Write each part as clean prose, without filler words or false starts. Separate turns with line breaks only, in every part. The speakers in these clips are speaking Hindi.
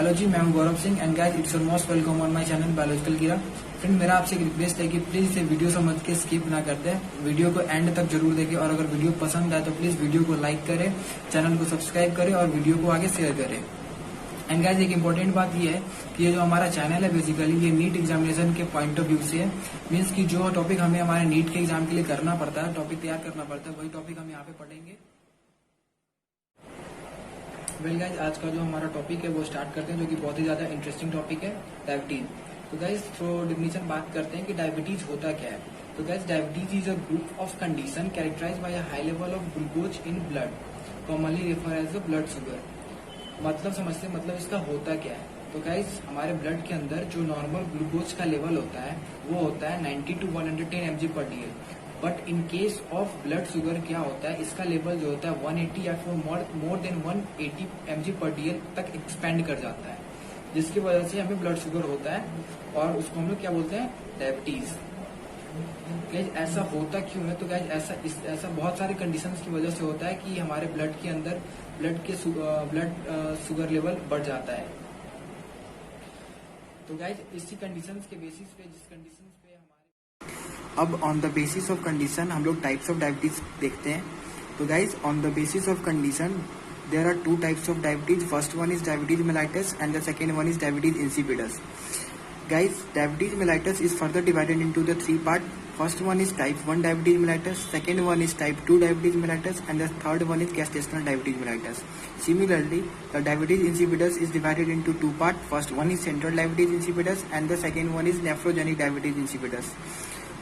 हेलो जी, मैं हूं Gaurav Singh and guys it's your most welcome on my channel biological कीड़ा। फ्रेंड, मेरा आपसे एक रिक्वेस्ट है कि प्लीज इसे वीडियो समझ के स्किप ना कर दें, वीडियो को एंड तक जरूर देखें और अगर वीडियो पसंद आए तो प्लीज वीडियो को लाइक करें, चैनल को सब्सक्राइब करें और वीडियो को आगे शेयर करें। एंड गाइस एक इम्पोर्टेंट बात ये है कि ये जो हमारा चैनल है बेसिकली ये नीट एग्जामिनेशन के पॉइंट ऑफ व्यू से है। मीन्स कि जो टॉपिक हमें हमारे नीट के एग्जाम के लिए करना पड़ता है, टॉपिक तैयार करना पड़ता है, वही टॉपिक हम यहाँ पे पढ़ेंगे। वेल गाइज, आज का जो हमारा टॉपिक है वो स्टार्ट करते हैं, जो कि बहुत ही ज्यादा इंटरेस्टिंग टॉपिक है, डायबिटीज। तो गाइज थ्रो डिफिनेशन बात करते हैं कि डायबिटीज होता क्या है। तो guys diabetes is a group of condition characterized by a high level of glucose in blood, commonly refer as the blood sugar. मतलब समझते हैं, मतलब इसका होता क्या है। तो गाइज हमारे ब्लड के अंदर जो नॉर्मल ग्लूकोज का लेवल होता है वो होता है 90 to 110 mg/dl। But in case of blood sugar क्या होता है, इसका लेवल जो होता है 180 या फिर मोर देन 180 mg/dl तक एक्सपेंड कर जाता है, जिसकी वजह से हमें ब्लड शुगर होता है और उसको हम लोग क्या बोलते हैं, डायबिटीज। गाइज ऐसा होता क्यों है? तो गाइज ऐसा बहुत सारी कंडीशंस की वजह से होता है कि हमारे ब्लड के अंदर ब्लड शुगर लेवल बढ़ जाता है। तो गाइज इसी कंडीशंस के बेसिस पे, जिस कंडीशंस पे हमारे अब on the basis of condition हम लोग टाइप्स ऑफ डायबिटीज देखते हैं। तो guys on the basis of condition there are two types of diabetes. First one is diabetes mellitus and the second one is diabetes insipidus. Guys, diabetes mellitus is further divided into the three parts. First one is type 1 diabetes mellitus, second one is type 2 diabetes mellitus and the third one is gestational diabetes mellitus. Similarly, the diabetes insipidus is divided into two parts. First one is central diabetes insipidus and the second one is nephrogenic diabetes insipidus.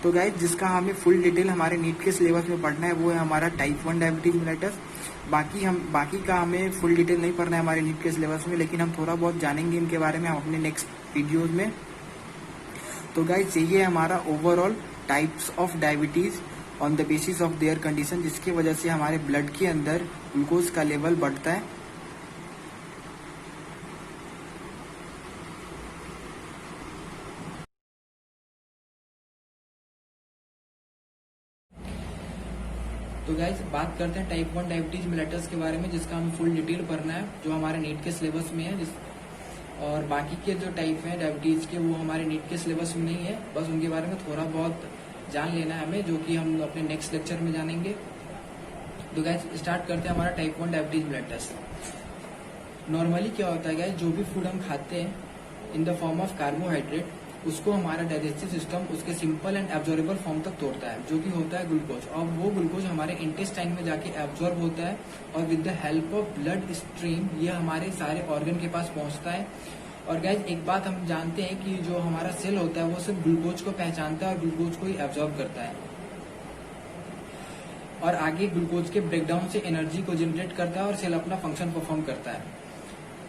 तो गाइज जिसका हमें फुल डिटेल हमारे नीट के सिलेबस में पढ़ना है वो है हमारा टाइप 1 डायबिटीज मेलाइटस। बाकी का हमें फुल डिटेल नहीं पढ़ना है हमारे नीट के सिलेबस में, लेकिन हम थोड़ा बहुत जानेंगे इनके बारे में हम अपने नेक्स्ट वीडियोज में। तो गाइज ये है हमारा overall types of diabetes on the basis of their condition, जिसकी वजह से हमारे ब्लड के अंदर ग्लूकोज का लेवल बढ़ता है। तो गाइज बात करते हैं टाइप 1 डायबिटीज मेलाइटस के बारे में, जिसका हमें फुल डिटेल पढ़ना है, जो हमारे नीट के सिलेबस में है। और बाकी के जो टाइप हैं डायबिटीज के वो हमारे नीट के सिलेबस में नहीं है, बस उनके बारे में थोड़ा बहुत जान लेना है हमें, जो कि हम अपने नेक्स्ट लेक्चर में जानेंगे। तो गाइज स्टार्ट करते हैं हमारा टाइप 1 डायबिटीज मेलाइटस। नॉर्मली क्या होता है गाइज, जो भी फूड हम खाते हैं in the form of carbohydrate, उसको हमारा डाइजेस्टिव सिस्टम उसके सिंपल एंड एब्जॉर्बेबल फॉर्म तक तोड़ता है, जो कि होता है ग्लूकोज। और वो ग्लूकोज हमारे इंटेस्टाइन में जाके एब्जॉर्ब होता है और with the help of blood stream ये हमारे सारे ऑर्गन के पास पहुंचता है। और गाइज एक बात हम जानते हैं कि जो हमारा सेल होता है वो सिर्फ ग्लूकोज को पहचानता है और ग्लूकोज को ही एब्जॉर्ब करता है, और आगे ग्लूकोज के ब्रेकडाउन से एनर्जी को जनरेट करता है और सेल अपना फंक्शन परफॉर्म करता है।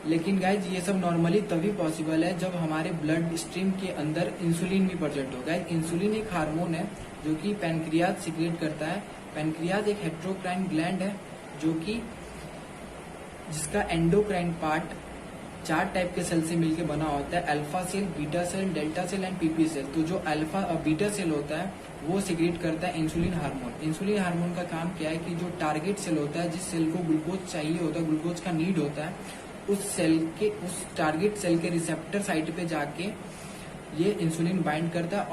लेकिन गाइज ये सब नॉर्मली तभी पॉसिबल है जब हमारे ब्लड स्ट्रीम के अंदर इंसुलिन भी प्रेजेंट हो। गाइज इंसुलिन एक हार्मोन है जो कि पैनक्रियाज सिक्रेट करता है। पैनक्रियाज एक हेट्रोक्राइन ग्लैंड है जो कि जिसका एंडोक्राइन पार्ट 4 टाइप के सेल से मिलकर बना होता है, alpha cell, beta cell, delta cell and PP cell. तो जो अल्फा और बीटा सेल होता है वो सिक्रेट करता है इंसुलिन हार्मोन। इंसुलिन हार्मोन का काम क्या है कि जो टारगेट सेल होता है, जिस सेल को ग्लूकोज चाहिए होता है, ग्लूकोज का नीड होता है, उस टारगेट सेल के रिसेप्टर साइट पे जाके ये इंसुलिन बाइंड करता है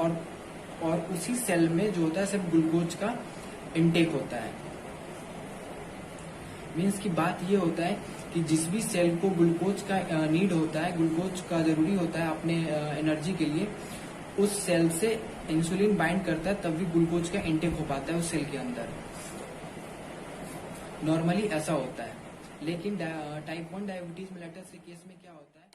और उसी सेल में जो होता है सिर्फ ग्लूकोज का इनटेक होता है। मीन्स की बात ये होता है कि जिस भी सेल को ग्लूकोज का नीड होता है, ग्लूकोज का जरूरी होता है अपने एनर्जी के लिए, उस सेल से इंसुलिन बाइंड करता है, तब भी ग्लूकोज का इनटेक हो पाता है उस सेल के अंदर। नॉर्मली ऐसा होता है, लेकिन टाइप 1 डायबिटीज मेलाइटस के केस में क्या होता है?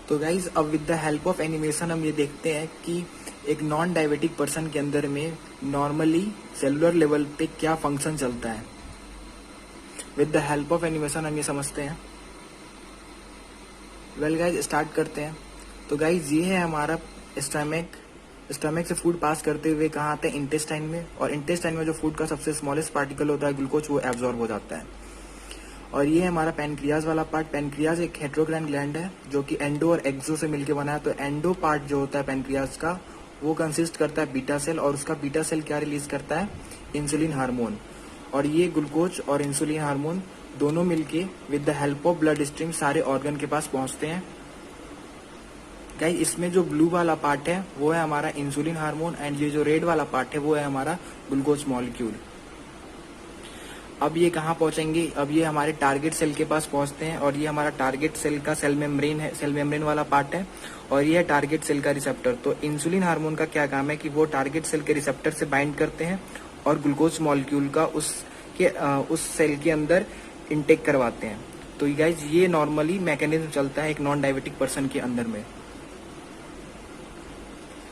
तो गाइज अब with the help of animation हम ये देखते हैं कि एक नॉन डायबिटिक पर्सन के अंदर में नॉर्मली सेलुलर लेवल पे क्या फंक्शन चलता है। With the help of animation हम ये समझते हैं। वेल गाइज स्टार्ट करते हैं। तो गाइज ये है हमारा स्टमक से फूड पास करते हुए कहाँ आते हैं, इंटेस्टाइन में, और इंटेस्टाइन में जो फूड का सबसे स्मॉलेस्ट पार्टिकल होता है ग्लूकोज, वो एब्जॉर्ब हो जाता है। और ये है हमारा पैनक्रियाज वाला पार्ट। पैनक्रियाज एक हेट्रोक्राइन ग्लैंड है जो कि एंडो और एक्सो से मिलकर बना है। तो एंडो पार्ट जो होता है पैनक्रियाज का वो कंसिस्ट करता है बीटा सेल, और उसका बीटा सेल क्या रिलीज करता है, इंसुलिन हार्मोन। और ये ग्लूकोज और इंसुलिन हार्मोन दोनों मिलके with the help of blood stream सारे ऑर्गन के पास पहुंचते हैं। गाइस इसमें जो ब्लू वाला पार्ट है वो है हमारा इंसुलिन हार्मोन एंड ये जो रेड वाला पार्ट है वो है हमारा ग्लूकोज मॉलिक्यूल। अब ये कहाँ पहुंचेंगे, अब ये हमारे टारगेट सेल के पास पहुंचते हैं और ये हमारा टारगेट सेल का सेल मेम्ब्रेन है, सेल मेम्ब्रेन वाला पार्ट है और ये है टारगेट सेल का रिसेप्टर। तो इंसुलिन हार्मोन का क्या काम है कि वो टारगेट सेल के रिसेप्टर से बाइंड करते हैं और ग्लूकोज मॉलिक्यूल का उस सेल के अंदर इनटेक करवाते हैं। तो गाइज ये नॉर्मली मैकेनिज्म चलता है एक नॉन डायबिटिक पर्सन के अंदर में।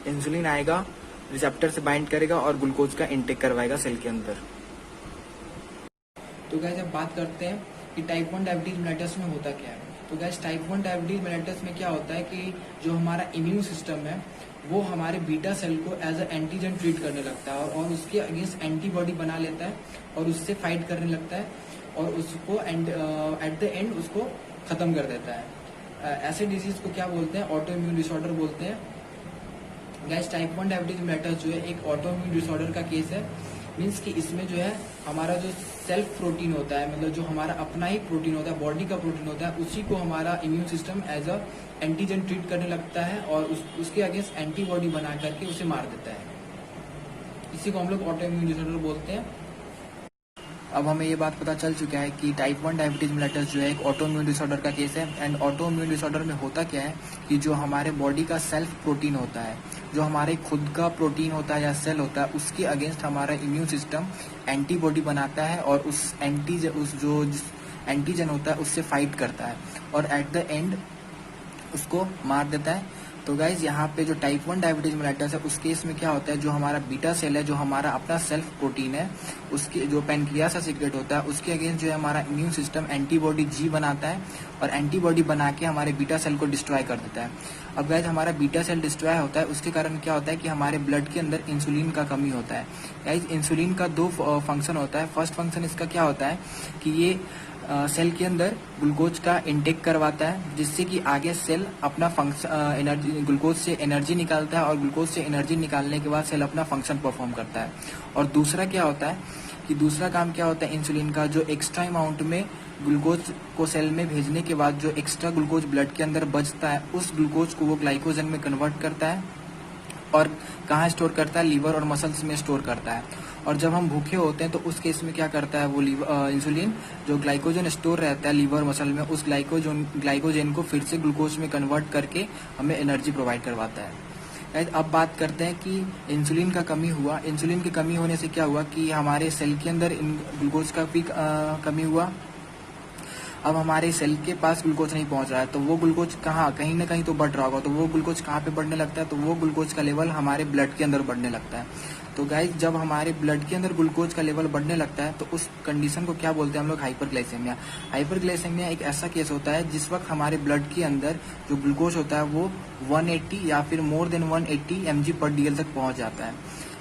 इंसुलिन आएगा, रिसेप्टर से बाइंड करेगा और ग्लूकोज का इनटेक करवाएगा सेल के अंदर। तो गाइस अब बात करते हैं कि टाइप 1 डायबिटीज मेलिटस में होता क्या है। तो गाइस टाइप 1 डायबिटीज मेलिटस में क्या होता है कि जो हमारा इम्यून सिस्टम है वो हमारे बीटा सेल को एज अ एंटीजन ट्रीट करने लगता है और उसके अगेंस्ट एंटीबॉडी बना लेता है और उससे फाइट करने लगता है और उसको एट द एंड उसको खत्म कर देता है। ऐसे डिजीज को क्या बोलते हैं, ऑटो इम्यून डिसऑर्डर बोलते हैं। गाइस टाइप 1 डायबिटीज मेलिटस जो है एक ऑटो इम्यून डिसऑर्डर का केस है। मीन्स कि इसमें जो है हमारा जो सेल्फ प्रोटीन होता है, मतलब जो हमारा अपना ही प्रोटीन होता है, बॉडी का प्रोटीन होता है, उसी को हमारा immune system as a antigen treat करने लगता है और उसके अगेंस्ट एंटीबॉडी बना करके उसे मार देता है। इसी को हम लोग ऑटो इम्यून डिसऑर्डर बोलते हैं। अब हमें ये बात पता चल चुका है कि टाइप 1 डायबिटीज मेलिटस जो है एक ऑटो इम्यून डिसऑर्डर का केस है। एंड ऑटो इम्यून डिसऑर्डर में होता क्या है कि जो हमारे बॉडी का सेल्फ प्रोटीन होता है, जो हमारे खुद का प्रोटीन होता है या सेल होता है, उसके अगेंस्ट हमारा इम्यून सिस्टम एंटीबॉडी बनाता है और उस एंटीजन होता है उससे फाइट करता है और एट द एंड उसको मार देता है। तो गाइज यहाँ पे जो टाइप 1 डायबिटीज मेलिटस है उस केस में क्या होता है, जो हमारा बीटा सेल है, जो हमारा अपना सेल्फ प्रोटीन है, उसके जो पैनक्रियास से सीक्रेट होता है उसके अगेंस्ट जो है हमारा इम्यून सिस्टम एंटीबॉडी जी बनाता है और एंटीबॉडी बना के हमारे बीटा सेल को डिस्ट्रॉय कर देता है। अब गाइज हमारा बीटा सेल डिस्ट्रॉय होता है, उसके कारण क्या होता है कि हमारे ब्लड के अंदर इंसुलिन का कमी होता है। गाइज इंसुलिन का दो फंक्शन होता है। फर्स्ट फंक्शन इसका क्या होता है कि ये सेल के अंदर ग्लूकोज का इनटेक करवाता है, जिससे कि आगे सेल अपना फंक्शन एनर्जी ग्लूकोज से एनर्जी निकालता है और ग्लूकोज से एनर्जी निकालने के बाद सेल अपना फंक्शन परफॉर्म करता है। और दूसरा क्या होता है कि दूसरा काम क्या होता है इंसुलिन का, जो एक्स्ट्रा अमाउंट में ग्लूकोज को सेल में भेजने के बाद जो एक्स्ट्रा ग्लूकोज ब्लड के अंदर बचता है उस ग्लूकोज को वो ग्लाइकोजन में कन्वर्ट करता है और कहाँ स्टोर करता है, लीवर और मसल्स में स्टोर करता है। और जब हम भूखे होते हैं तो उस केस में क्या करता है वो इंसुलिन जो ग्लाइकोजन स्टोर रहता है लीवर मसल में, उस ग्लाइकोजन को फिर से ग्लूकोज में कन्वर्ट करके हमें एनर्जी प्रोवाइड करवाता है। अब बात करते हैं कि इंसुलिन का कमी हुआ। इंसुलिन की कमी होने से क्या हुआ कि हमारे सेल के अंदर ग्लूकोज का भी कमी हुआ। अब हमारे सेल के पास ग्लूकोज नहीं पहुंच रहा है तो वो ग्लूकोज कहीं ना कहीं तो बढ़ रहा होगा। तो वो ग्लूकोज कहाँ पे बढ़ने लगता है, तो वो ग्लूकोज का लेवल हमारे ब्लड के अंदर बढ़ने लगता है। तो गाइज जब हमारे ब्लड के अंदर ग्लूकोज का लेवल बढ़ने लगता है तो उस कंडीशन को क्या बोलते हैं हम लोग, हाइपरग्लाइसेमिया। हाइपरग्लाइसेमिया एक ऐसा केस होता है जिस वक्त हमारे ब्लड के अंदर जो ग्लूकोज होता है वो 180 या फिर मोर देन 180 mg/dl तक पहुंच जाता है।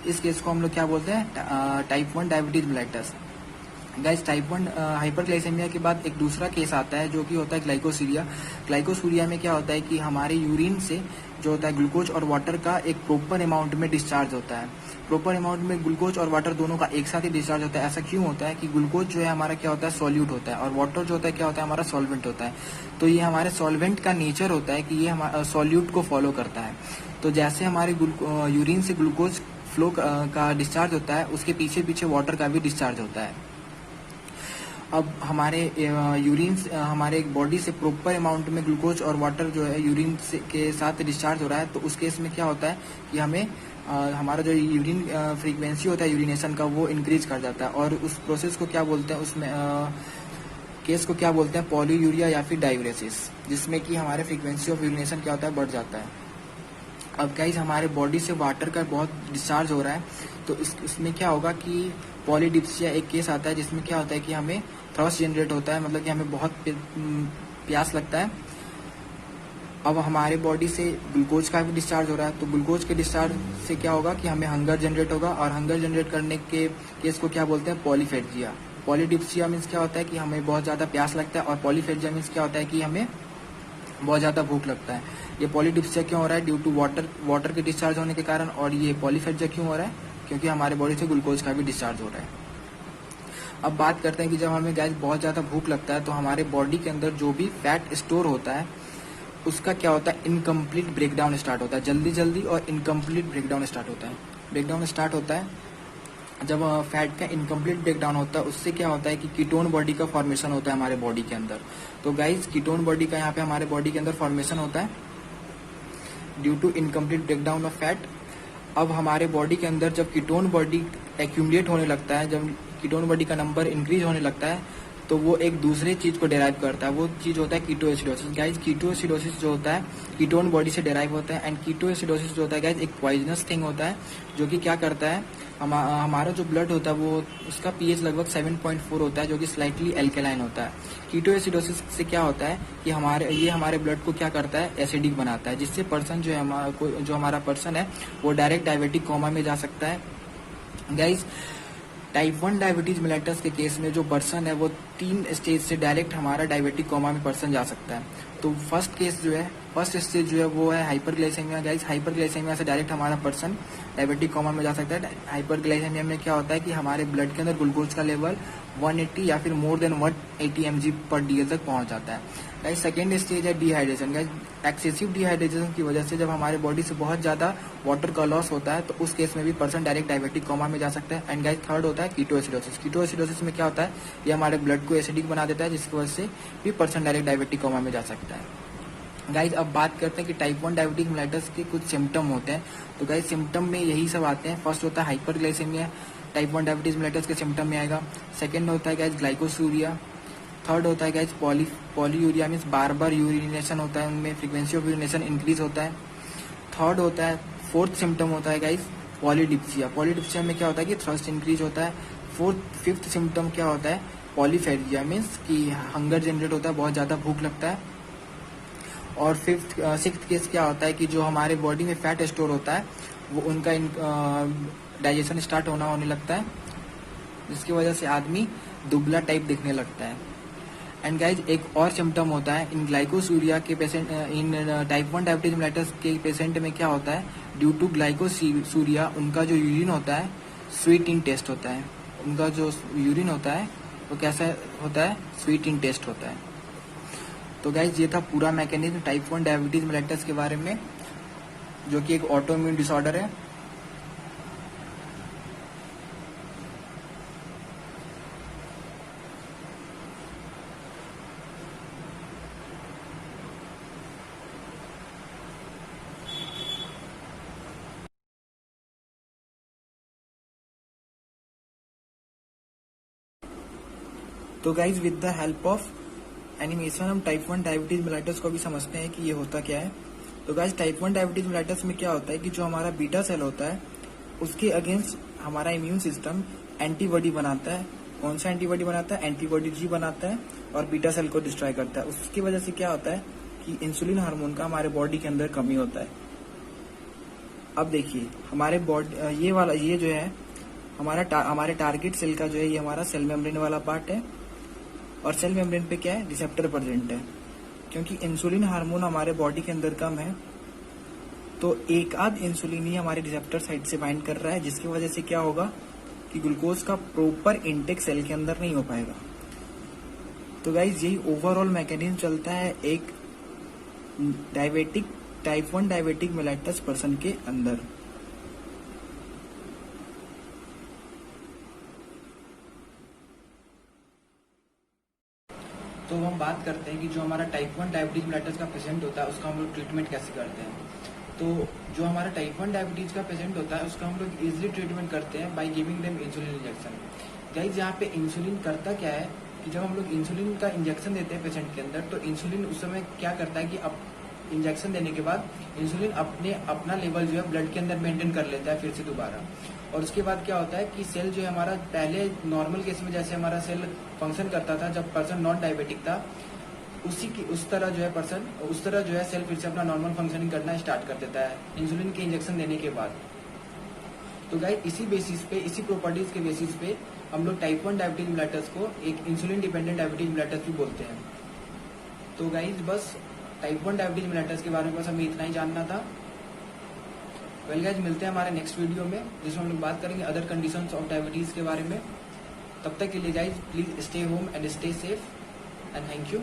इस केस को हम लोग क्या बोलते हैं, type 1 diabetes mellitus. Guys type 1 hyperglycaemia के बाद एक दूसरा केस आता है जो कि होता है ग्लाइकोसूरिया। ग्लाइकोसूरिया में क्या होता है कि हमारे यूरिन से जो होता है ग्लूकोज और वाटर का एक प्रॉपर अमाउंट में डिस्चार्ज होता है। प्रॉपर अमाउंट में ग्लूकोज और वाटर दोनों का एक साथ ही डिस्चार्ज होता है। ऐसा क्यों होता है कि ग्लूकोज जो है हमारा क्या होता है, सॉल्यूट होता है, और वाटर जो होता है क्या होता है, हमारा सॉल्वेंट होता है। तो ये हमारे सॉल्वेंट का नेचर होता है कि ये हमारा सॉल्यूट को फॉलो करता है। तो जैसे हमारे यूरिन से ग्लूकोज फ्लो का डिस्चार्ज होता है, उसके पीछे पीछे वाटर का भी डिस्चार्ज होता है। अब हमारे यूरिन हमारे बॉडी से प्रॉपर अमाउंट में ग्लूकोज और वाटर जो है यूरिन के साथ डिस्चार्ज हो रहा है, तो उस केस में क्या होता है कि हमें हमारा जो यूरिन फ्रीक्वेंसी होता है यूरिनेशन का वो इंक्रीज कर जाता है। और उस प्रोसेस को क्या बोलते हैं, उसमें केस को क्या बोलते हैं, पॉलीयूरिया या फिर डायूरेसिस, जिसमें कि हमारे फ्रीक्वेंसी ऑफ यूरिनेशन क्या होता है, बढ़ जाता है। अब गाइस हमारे बॉडी से वाटर का बहुत डिस्चार्ज हो रहा है, तो इसमें क्या होगा कि पॉलीडिप्सिया एक केस आता है जिसमें क्या होता है कि हमें थ्रस्ट जनरेट होता है, मतलब कि हमें बहुत प्यास लगता है। अब हमारे बॉडी से ग्लूकोज का भी डिस्चार्ज हो रहा है, तो ग्लूकोज के डिस्चार्ज से क्या होगा कि हमें हंगर जनरेट होगा, और हंगर जनरेट करने के केस को क्या बोलते हैं, पॉलीफेजिया। पॉलीडिप्सिया मीन्स क्या होता है कि हमें बहुत ज़्यादा प्यास लगता है, और पॉलीफेजिया मीन्स क्या होता है कि हमें बहुत ज़्यादा भूख लगता है। ये पॉलीडिप्सिया क्यों हो रहा है, ड्यू टू वाटर के डिस्चार्ज होने के कारण, और ये पॉलीफेजिया क्यों हो रहा है, क्योंकि हमारे बॉडी से ग्लूकोज का भी डिस्चार्ज हो रहा है। अब बात करते हैं कि जब हमें गैस बहुत ज़्यादा भूख लगता है तो हमारे बॉडी के अंदर जो भी फैट स्टोर होता है उसका क्या होता है, इनकम्प्लीट ब्रेकडाउन स्टार्ट होता है। जल्दी जल्दी और इनकम्प्लीट ब्रेकडाउन स्टार्ट होता है। ब्रेकडाउन स्टार्ट होता है जब फैट का इनकम्प्लीट ब्रेकडाउन होता है, उससे क्या होता है कि कीटोन बॉडी का फॉर्मेशन होता है हमारे बॉडी के अंदर। तो गाइज कीटोन बॉडी का यहाँ पे हमारे बॉडी के अंदर फॉर्मेशन होता है due to incomplete breakdown of fat. अब हमारे बॉडी के अंदर जब कीटोन बॉडी एक्यूमुलेट होने लगता है, जब कीटोन बॉडी का नंबर इंक्रीज होने लगता है, तो वो एक दूसरे चीज को डेराइव करता है। वो चीज होता है कीटोएसिडोसिस। गाइज कीटोएसिडोसिस जो होता है कीटोन बॉडी से डेराइव होता है। एंड कीटोएसिडोसिस जो होता है गाइज एक पॉइजनस थिंग होता है, जो कि क्या करता है, हमारा जो ब्लड होता है वो उसका पीएच लगभग 7.4 होता है, जो कि स्लाइटली एल्केलाइन होता है। कीटोएसिडोसिस से क्या होता है कि हमारे ब्लड को क्या करता है, एसिडिक बनाता है, जिससे पर्सन जो हमारा पर्सन है वो डायरेक्ट डायबिटिक कोमा में जा सकता है। गाइज टाइप 1 डायबिटीज मेलिटस के केस में जो पर्सन है वो 3 स्टेज से डायरेक्ट हमारा डायबिटिक कोमा में पर्सन जा सकता है। तो फर्स्ट स्टेज जो है वो है हाइपरग्लाइसेमिया। गाइस हाइपरग्लाइसेमिया से डायरेक्ट हमारा पर्सन डायबिटिक कोमा में जा सकता है। हाइपरग्लाइसेमिया में क्या होता है कि हमारे ब्लड के अंदर ग्लूकोज का लेवल 180 या फिर मोर देन 180 mg/dl तक पहुंच जाता है। गाइस सेकेंड स्टेज है डिहाइड्रेशन। गाइस एक्सेसिव डिहाइड्रेशन की वजह से जब हमारे बॉडी से बहुत ज्यादा वाटर का लॉस होता है तो उस केस में भी पर्सन डायरेक्ट डायबिटिक कोमा में जा सकता है। एंड गाइस थर्ड होता है कीटोएसिडोसिस। कीटोएसिडोसिस में क्या होता है, ये हमारे ब्लड को एसिडिक बना देता है, जिसकी वजह से भी पर्सन डायरेक्ट डायबिटिक कोमा में जा सकता है। गाइज अब बात करते हैं कि टाइप 1 डायबिटिक मेलिटस के कुछ सिम्टम होते हैं। तो गाइज सिम्टम में यही सब आते हैं। फर्स्ट होता है हाइपरग्लाइसेमिया, टाइप 1 डायबिटीज मेलिटस के सिम्टम में आएगा। सेकंड होता है गाइज ग्लाइकोसूरिया। थर्ड होता है गाइज पॉलीयूरिया, मीन्स बार बार यूरिनेशन होता है, उनमें फ्रीक्वेंसी ऑफ यूरिनेशन इंक्रीज होता है। थर्ड होता है, फोर्थ सिम्टम होता है गाइज पॉलीडिप्सिया। पॉलीडिप्सिया में क्या होता है कि थ्रस्ट इंक्रीज होता है। फिफ्थ सिम्टम क्या होता है, पॉलीफेरिया, मीन्स कि हंगर जनरेट होता है, बहुत ज्यादा भूख लगता है। और सिक्स्थ केस क्या होता है कि जो हमारे बॉडी में फैट स्टोर होता है वो उनका डाइजेशन स्टार्ट होने लगता है, जिसकी वजह से आदमी दुबला टाइप दिखने लगता है। एंड गाइज एक और सिम्टम होता है इन ग्लाइकोसूरिया के पेशेंट, इन टाइप 1 डायबिटीज मेलिटस के पेशेंट में क्या होता है, ड्यू टू ग्लाइकोसूरिया उनका जो यूरिन होता है स्वीट इन टेस्ट होता है। उनका जो यूरिन होता है वो कैसा होता है, स्वीट इन टेस्ट होता है। तो गाइज ये था पूरा मैकेनिज्म टाइप 1 डायबिटीज मेलिटस के बारे में, जो कि एक ऑटोइम्यून डिसऑर्डर है। तो guys with the help of animation हम टाइप 1 डायबिटीज मेलिटस को भी समझते हैं कि ये होता क्या है। तो गाइज टाइप 1 डायबिटीज मेलिटस में क्या होता है कि जो हमारा बीटा सेल होता है उसके अगेंस्ट हमारा इम्यून सिस्टम एंटीबॉडी बनाता है। कौन सा एंटीबॉडी बनाता है, एंटीबॉडी जी बनाता है और बीटा सेल को डिस्ट्रॉय करता है। उसकी वजह से क्या होता है कि इंसुलिन हार्मोन का हमारे बॉडी के अंदर कमी होता है। अब देखिए हमारे बॉडी ये जो है हमारे टारगेट सेल का जो है, ये हमारा सेल मेम्ब्रेन वाला पार्ट है। और सेल मेम्ब्रेन पे क्या है, रिसेप्टर प्रेजेंट है। क्योंकि इंसुलिन हार्मोन हमारे बॉडी के अंदर कम है तो एक आध इंसुलिन ही हमारे रिसेप्टर साइड से बाइंड कर रहा है, जिसकी वजह से क्या होगा कि ग्लूकोज का प्रॉपर इनटेक सेल के अंदर नहीं हो पाएगा। तो गाइज यही ओवरऑल मैकेनिज्म चलता है एक टाइप 1 डायबिटिक मेलिटस पर्सन के अंदर। तो हम बात करते हैं कि जो हमारा टाइप 1 डायबिटीज मेलिटस का पेशेंट होता है उसका हम लोग ट्रीटमेंट कैसे करते हैं। तो जो हमारा टाइप 1 डायबिटीज का पेशेंट होता है उसका हम लोग इजिली ट्रीटमेंट करते हैं by giving them insulin injection. Guys यहाँ पे इंसुलिन करता क्या है कि जब हम लोग इंसुलिन का इंजेक्शन देते हैं पेशेंट के अंदर, तो इंसुलिन उस समय क्या करता है कि अब इंजेक्शन देने के बाद इंसुलिन अपना लेवल जो है ब्लड के अंदर मेंटेन कर लेता है फिर से दोबारा। और उसके बाद क्या होता है कि सेल जो है हमारा पहले नॉर्मल केस में जैसे हमारा सेल फंक्शन करता था जब पर्सन नॉन डायबिटिक था, उस तरह जो है सेल फिर से अपना नॉर्मल फंक्शनिंग करना स्टार्ट कर देता है इंसुलिन के इंजेक्शन देने के बाद। तो गाइस इसी प्रॉपर्टीज के बेसिस पे हम लोग टाइप 1 डायबिटीज मेलिटस को एक इंसुलिन डिपेंडेंट डायबिटीज मेलिटस भी बोलते हैं। तो गाइस बस टाइप 1 डायबिटीज मेलिटस के बारे में बस हमें इतना ही जानना था। वेल गाइस मिलते हैं हमारे नेक्स्ट वीडियो में, जिसमें हम लोग बात करेंगे अदर कंडीशंस ऑफ डायबिटीज के बारे में। तब तक के लिए guys please stay home and stay safe and thank you.